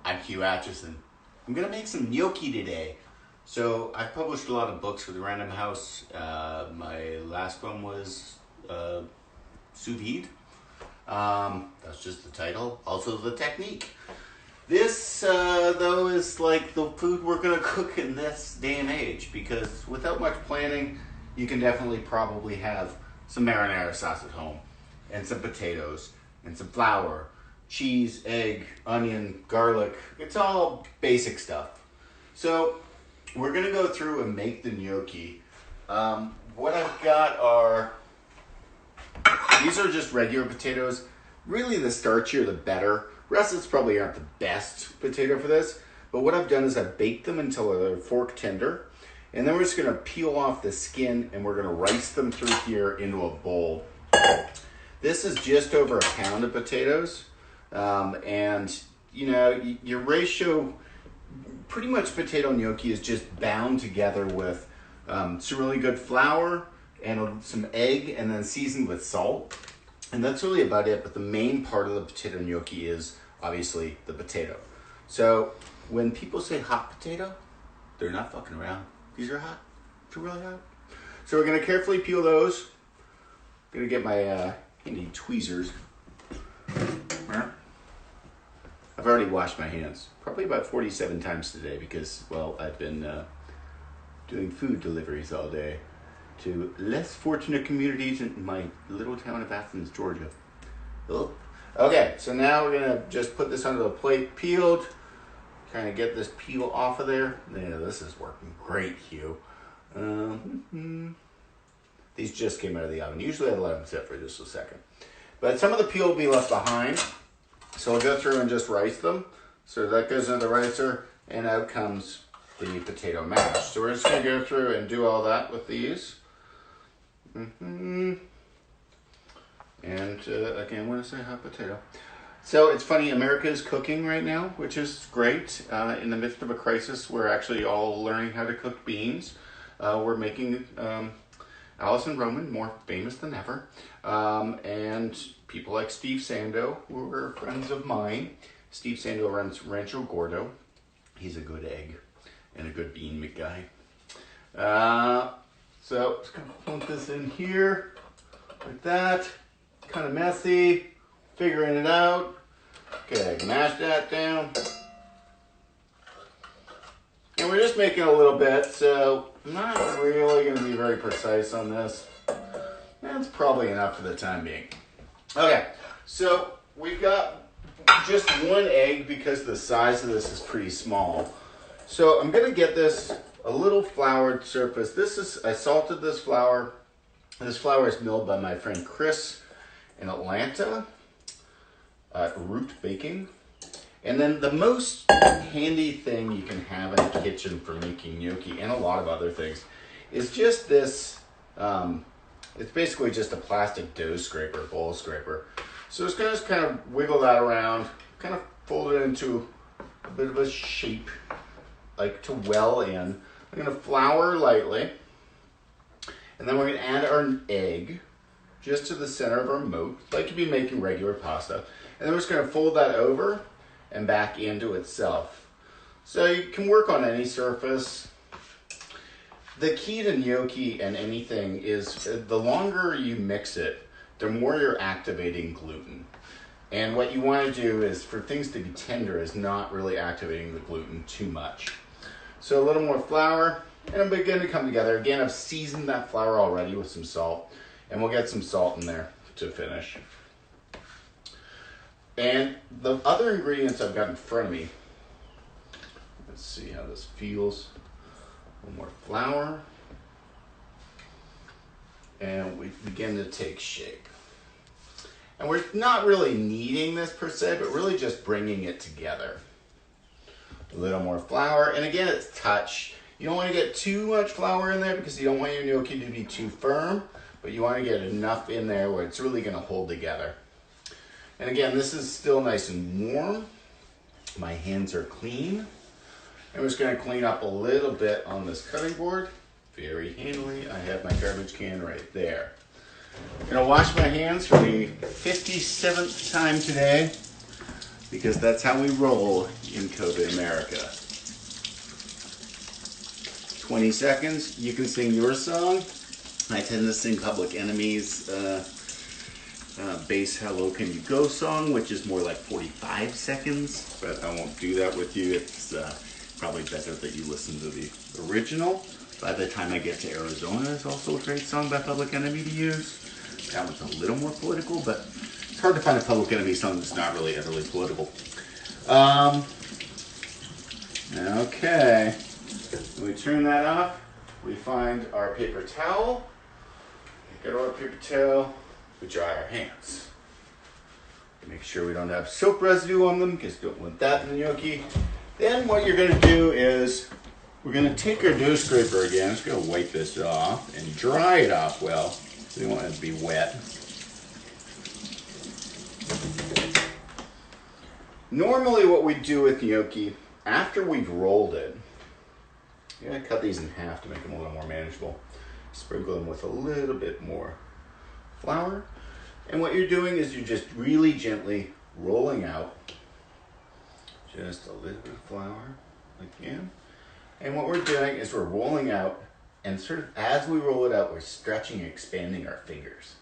I'm Hugh Acheson. I'm gonna make some gnocchi today. So I've published a lot of books with Random House. My last one was SOUS VIDE. That's just the title. Also the technique. This though is like the food we're gonna cook in this day and age, because without much planning, you can definitely probably have some marinara sauce at home, and some potatoes, and some flour, cheese, egg, onion, garlic. It's all basic stuff. So we're gonna go through and make the gnocchi. What I've got are, these are just regular potatoes. Really, the starchier the better. Russets probably aren't the best potato for this, but what I've done is I've baked them until they're fork tender, and then we're just gonna peel off the skin and we're gonna rice them through here into a bowl. This is just over a pound of potatoes, and you know, your ratio, pretty much potato gnocchi is just bound together with some really good flour and some egg, and then seasoned with salt. And that's really about it, but the main part of the potato gnocchi is obviously the potato. So when people say hot potato, they're not fucking around. These are hot. They're really hot. So we're gonna carefully peel those. I'm gonna get my handy tweezers. I've already washed my hands, probably about 47 times today, because, well, I've been doing food deliveries all day to less fortunate communities in my little town of Athens, Georgia. Oh. Okay, so now we're gonna just put this onto the plate, peeled, kind of get this peel off of there. Yeah, this is working great, Hugh. These just came out of the oven. Usually I let them sit for just a second. But some of the peel will be left behind, so I'll go through and just rice them. So that goes into the ricer, and out comes the potato mash. So we're just gonna go through and do all that with these. And again, when I say hot potato. So it's funny, America is cooking right now, which is great. In the midst of a crisis, we're actually all learning how to cook beans. We're making Allison Roman more famous than ever. And people like Steve Sando, who are friends of mine. Steve Sando runs Rancho Gordo. He's a good egg and a good bean guy. So just gonna put this in here like that. Kind of messy, figuring it out. Okay, mash that down. And we're just making a little bit, so I'm not really gonna be very precise on this. That's probably enough for the time being. Okay, so we've got just one egg because the size of this is pretty small. So I'm gonna get this a little floured surface. I salted this flour. This flour is milled by my friend Chris in Atlanta at Root Baking. And then the most handy thing you can have in a kitchen for making gnocchi, and a lot of other things, is just this, it's basically just a plastic dough scraper, bowl scraper. So it's gonna just kind of wiggle that around, kind of fold it into a bit of a shape, like to well in. I'm gonna flour lightly, and then we're gonna add our egg just to the center of our moat, like you'd be making regular pasta. And then we're just gonna fold that over and back into itself. So you can work on any surface. The key to gnocchi and anything is the longer you mix it, the more you're activating gluten. And what you wanna do is, for things to be tender, is not really activating the gluten too much. So a little more flour, and it'll begin to come together. Again, I've seasoned that flour already with some salt, and we'll get some salt in there to finish. And the other ingredients I've got in front of me, let's see how this feels. A little more flour, and we begin to take shape. And we're not really kneading this per se, but really just bringing it together. A little more flour, and again, it's touch. You don't want to get too much flour in there because you don't want your gnocchi to be too firm, but you want to get enough in there where it's really going to hold together. And again, this is still nice and warm. My hands are clean. I'm just going to clean up a little bit on this cutting board. Very handily. I have my garbage can right there. I'm going to wash my hands for the 57th time today. because that's how we roll in COVID America. 20 seconds, you can sing your song. I tend to sing Public Enemy's bass Hello Can You Go song, which is more like 45 seconds, but I won't do that with you. It's probably better that you listen to the original. By the Time I Get to Arizona is also a great song by Public Enemy to use. That one's a little more political, but it's hard to find a Public Enemy song that's not really utterly political. Okay, when we turn that off, we find our paper towel. Get our paper towel, we dry our hands. Make sure we don't have soap residue on them, because you don't want that in the gnocchi. Then what you're going to do is, we're going to take our dough scraper again. I'm just going to wipe this off and dry it off well. So you want it to be wet. Normally what we do with gnocchi, after we've rolled it, you're going to cut these in half to make them a little more manageable. Sprinkle them with a little bit more flour. And what you're doing is you're just really gently rolling out just a little bit of flour, like again. And what we're doing is we're rolling out, and sort of as we roll it out, we're stretching and expanding our fingers.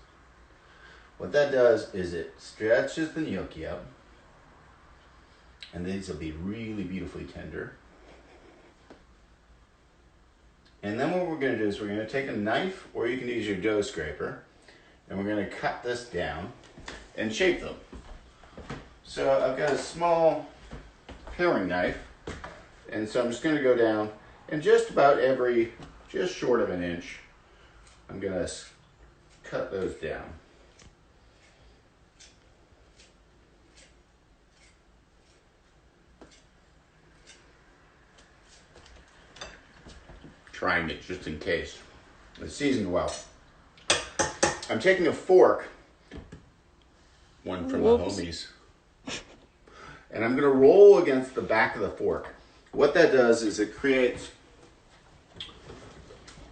What that does is it stretches the gnocchi out, and these will be really beautifully tender. And then what we're going to do is we're going to take a knife, or you can use your dough scraper, and we're going to cut this down and shape them. So I've got a small paring knife, and so I'm just going to go down, and just about just short of an inch, I'm going to cut those down. Trying it just in case. It's seasoned well. I'm taking a fork, one from the homies, and I'm going to roll against the back of the fork. What that does is it creates,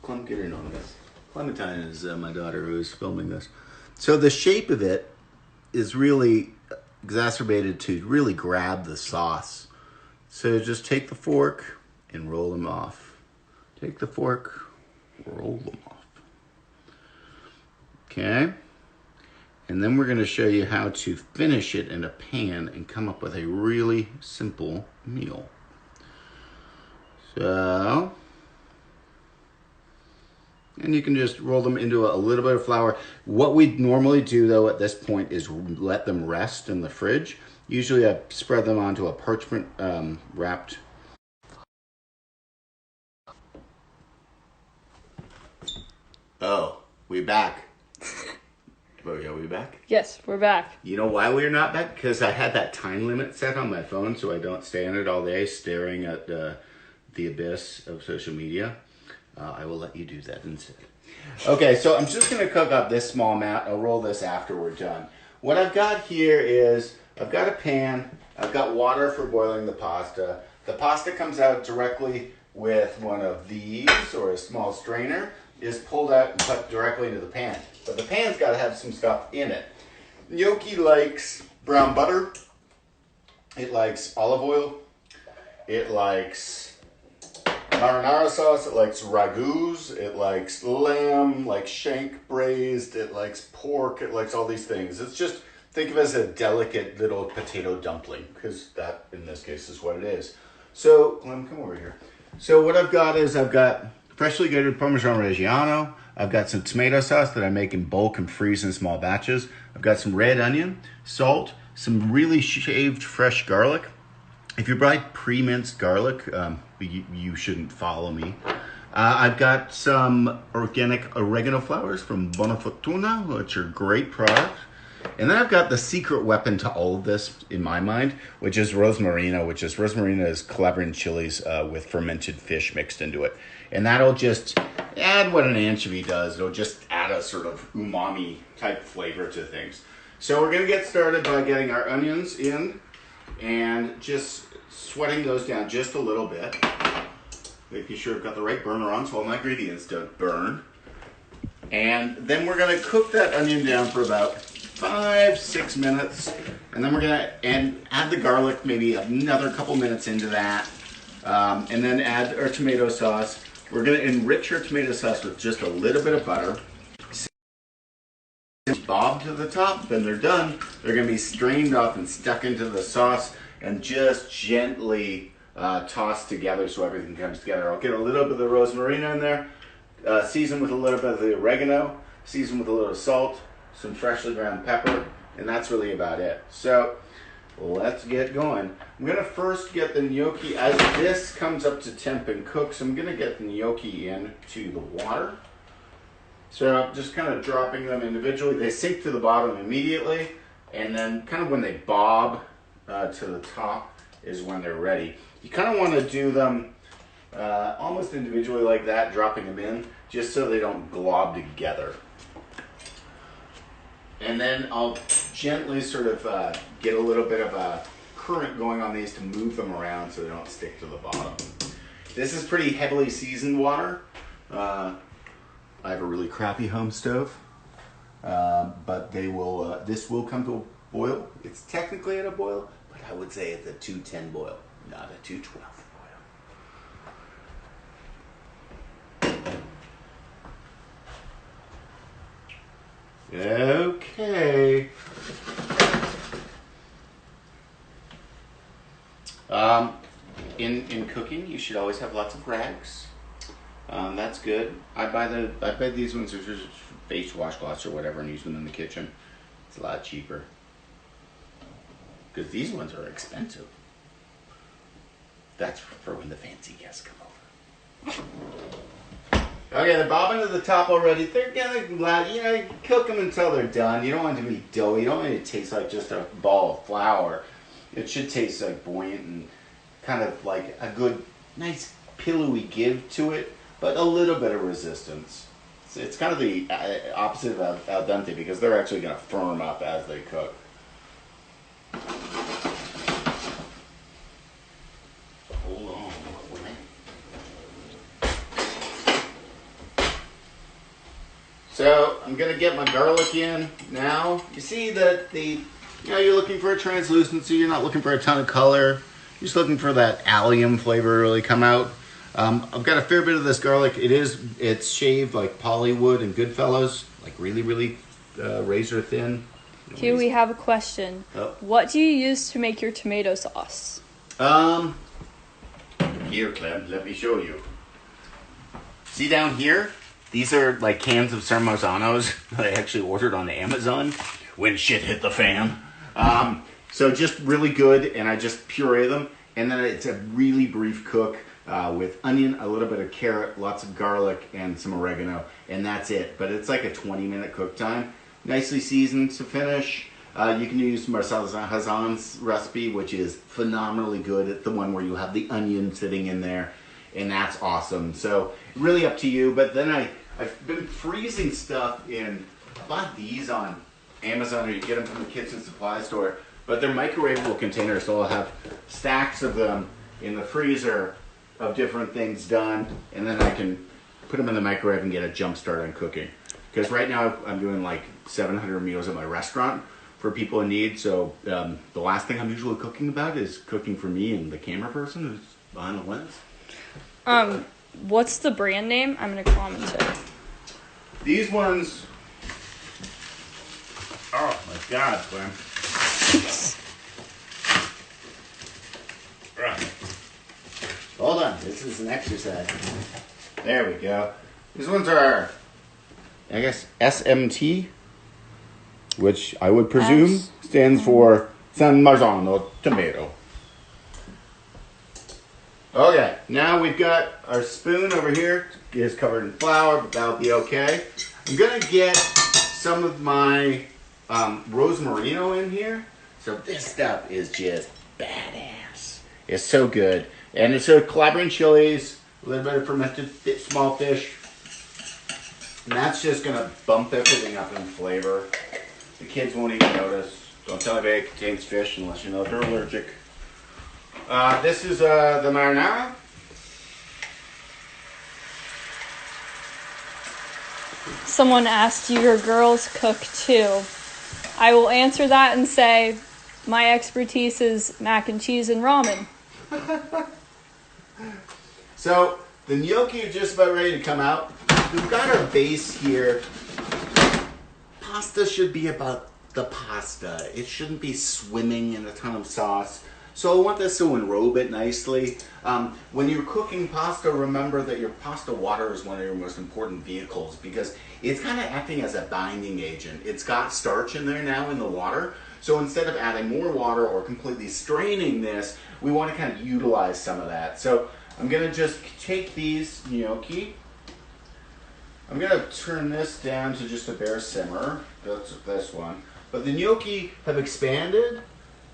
get in on this. Clementine is my daughter who is filming this. So the shape of it is really exacerbated to really grab the sauce. So just take the fork and roll them off. Take the fork, roll them off. Okay. And then we're going to show you how to finish it in a pan and come up with a really simple meal. So, and you can just roll them into a little bit of flour. What we normally do though at this point is let them rest in the fridge. Usually I spread them onto a parchment wrapped. Oh, we back. Oh, yeah, we back? Yes, we're back. You know why we're not back? Because I had that time limit set on my phone so I don't stay on it all day staring at the abyss of social media. I will let you do that instead. Okay, so I'm just going to cook up this small amount. I'll roll this after we're done. What I've got here is, I've got a pan. I've got water for boiling the pasta. The pasta comes out directly with one of these, or a small strainer, is pulled out and put directly into the pan. But the pan's got to have some stuff in it. Gnocchi likes brown butter. It likes olive oil. It likes marinara sauce. It likes ragouts. It likes lamb, like shank braised. It likes pork. It likes all these things. It's just, think of it as a delicate little potato dumpling, because that, in this case, is what it is. So, come over here. So what I've got is, I've got freshly grated Parmesan Reggiano. I've got some tomato sauce that I make in bulk and freeze in small batches. I've got some red onion, salt, some really shaved fresh garlic. If you buy pre-minced garlic, you shouldn't follow me. I've got some organic oregano flowers from Buona Fortuna, which are great products. And then I've got the secret weapon to all of this, in my mind, which is rosmarino, Rosmarino is Calabrian chilies with fermented fish mixed into it. And that'll just add what an anchovy does. It'll just add a sort of umami type flavor to things. So we're gonna get started by getting our onions in and just sweating those down just a little bit. Making sure I've got the right burner on so all my ingredients don't burn. And then we're gonna cook that onion down for about 5-6 minutes. And then we're gonna add the garlic, maybe another couple minutes into that. And then add our tomato sauce. We're gonna enrich our tomato sauce with just a little bit of butter. Bob to the top, then they're done. They're gonna be strained off and stuck into the sauce and just gently tossed together so everything comes together. I'll get a little bit of the rosmarino in there, season with a little bit of the oregano, season with a little salt, some freshly ground pepper, and that's really about it. So let's get going. I'm gonna first get the gnocchi, as this comes up to temp and cooks, I'm gonna get the gnocchi into the water. So I'm just kind of dropping them individually. They sink to the bottom immediately, and then kind of when they bob to the top is when they're ready. You kind of want to do them almost individually like that, dropping them in, just so they don't glob together. And then I'll gently sort of get a little bit of a current going on these to move them around so they don't stick to the bottom. This is pretty heavily seasoned water. I have a really crappy home stove, but they will. This will come to a boil. It's technically at a boil, but I would say it's a 210 boil, not a 212 boil. Okay. In cooking, you should always have lots of rags. That's good. I buy these ones as face washcloths or whatever and use them in the kitchen. It's a lot cheaper. Because these ones are expensive. That's for when the fancy guests come over. Okay, they're bobbing to the top already. They're gonna, cook them until they're done. You don't want it to be doughy. You don't want it to taste like just a ball of flour. It should taste like buoyant and kind of like a good, nice, pillowy give to it, but a little bit of resistance. It's kind of the opposite of al dente because they're actually going to firm up as they cook. Hold on. So I'm going to get my garlic in now. You see that you're looking for a translucency. You're not looking for a ton of color. You're just looking for that allium flavor to really come out. I've got a fair bit of this garlic. It's shaved like Pollywood and Goodfellas, like really, really razor thin. Hugh, we have a question. Oh. What do you use to make your tomato sauce? Here, Clem, let me show you. See down here? These are like cans of Parmesanos that I actually ordered on Amazon when shit hit the fan. So just really good, and I just puree them, and then it's a really brief cook. With onion, a little bit of carrot, lots of garlic, and some oregano, and that's it. But it's like a 20-minute cook time. Nicely seasoned to finish. You can use Marcel Hazan's recipe, which is phenomenally good. It's the one where you have the onion sitting in there, and that's awesome. So really up to you. But then I've been freezing stuff in. I bought these on Amazon, or you get them from the kitchen supply store. But they're microwavable containers, so I'll have stacks of them in the freezer of different things done, and then I can put them in the microwave and get a jump start on cooking. Because right now I'm doing like 700 meals at my restaurant for people in need, so the last thing I'm usually cooking about is cooking for me and the camera person who's behind the lens. What's the brand name? I'm gonna comment it. These ones, oh my God, Glenn. Right. Hold on, this is an exercise. There we go. These ones are, I guess, SMT, which I would presume stands for San Marzano tomato. Okay, now we've got our spoon over here. It is covered in flour, but that'll be okay. I'm gonna get some of my rosmarino in here. So this stuff is just badass. It's so good. And it's a Calabrian chilies, a little bit of fermented small fish. And that's just going to bump everything up in flavor. The kids won't even notice. Don't tell anybody it contains fish unless you know they're allergic. This is the marinara. Someone asked you your girls cook too. I will answer that and say my expertise is mac and cheese and ramen. So the gnocchi are just about ready to come out. We've got our base here. Pasta should be about the pasta. It shouldn't be swimming in a ton of sauce. So I want this to enrobe it nicely. When you're cooking pasta, remember that your pasta water is one of your most important vehicles because it's kind of acting as a binding agent. It's got starch in there now in the water. So instead of adding more water or completely straining this, we want to kind of utilize some of that. So I'm going to just take these gnocchi. I'm going to turn this down to just a bare simmer. That's this one. But the gnocchi have expanded.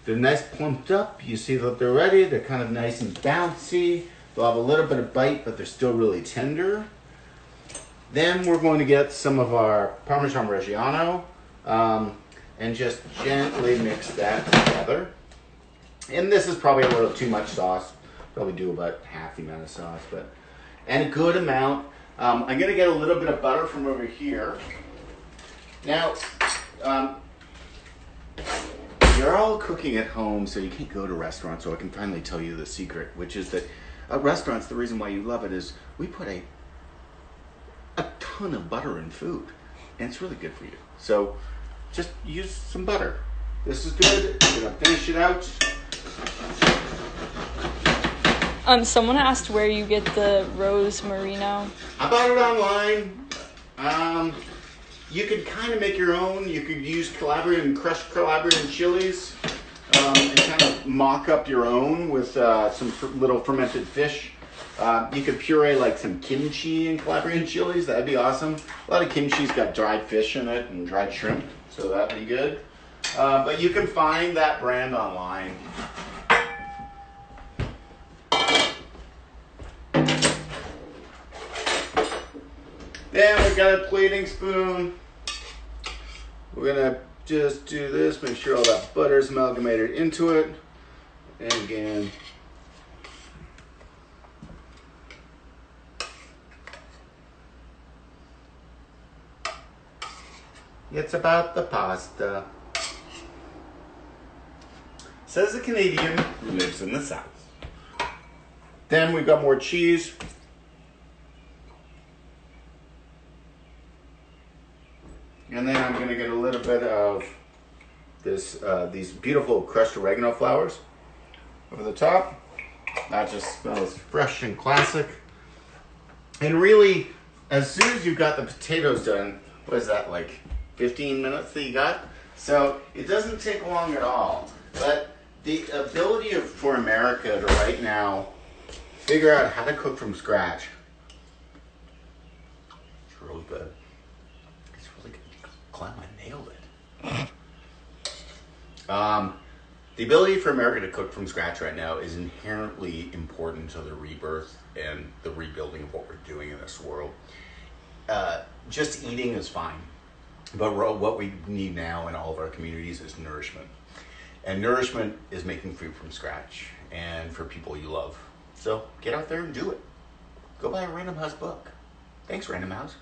They're nice plumped up. You see that they're ready. They're kind of nice and bouncy. They'll have a little bit of bite, but they're still really tender. Then we're going to get some of our Parmesan Reggiano and just gently mix that together. And this is probably a little too much sauce. Probably do about half the amount of sauce, and a good amount. I'm going to get a little bit of butter from over here. Now, you're all cooking at home, so you can't go to restaurants, so I can finally tell you the secret, which is that at restaurants, the reason why you love it is we put a ton of butter in food, and it's really good for you. So just use some butter. This is good. I'm going to finish it out. Someone asked where you get the rose merino. I bought it online. You could kind of make your own. You could use crushed Calabrian chilies and kind of mock up your own with some little fermented fish. You could puree like some kimchi and Calabrian chilies. That'd be awesome. A lot of kimchi's got dried fish in it and dried shrimp, so that'd be good. But you can find that brand online. Then we've got a plating spoon. We're gonna just do this, make sure all that butter's amalgamated into it. And again, it's about the pasta. Says a Canadian who lives in the South. Then we've got more cheese. And then I'm going to get a little bit of these beautiful crushed oregano flowers over the top. That just smells fresh and classic. And really, as soon as you've got the potatoes done, what is that, like 15 minutes that you got? So it doesn't take long at all. But the ability for America to right now figure out how to cook from scratch, it's really good. I nailed it. The ability for America to cook from scratch right now is inherently important to the rebirth and the rebuilding of what we're doing in this world. Just eating is fine, but what we need now in all of our communities is nourishment. And nourishment is making food from scratch and for people you love. So get out there and do it. Go buy a Random House book. Thanks, Random House.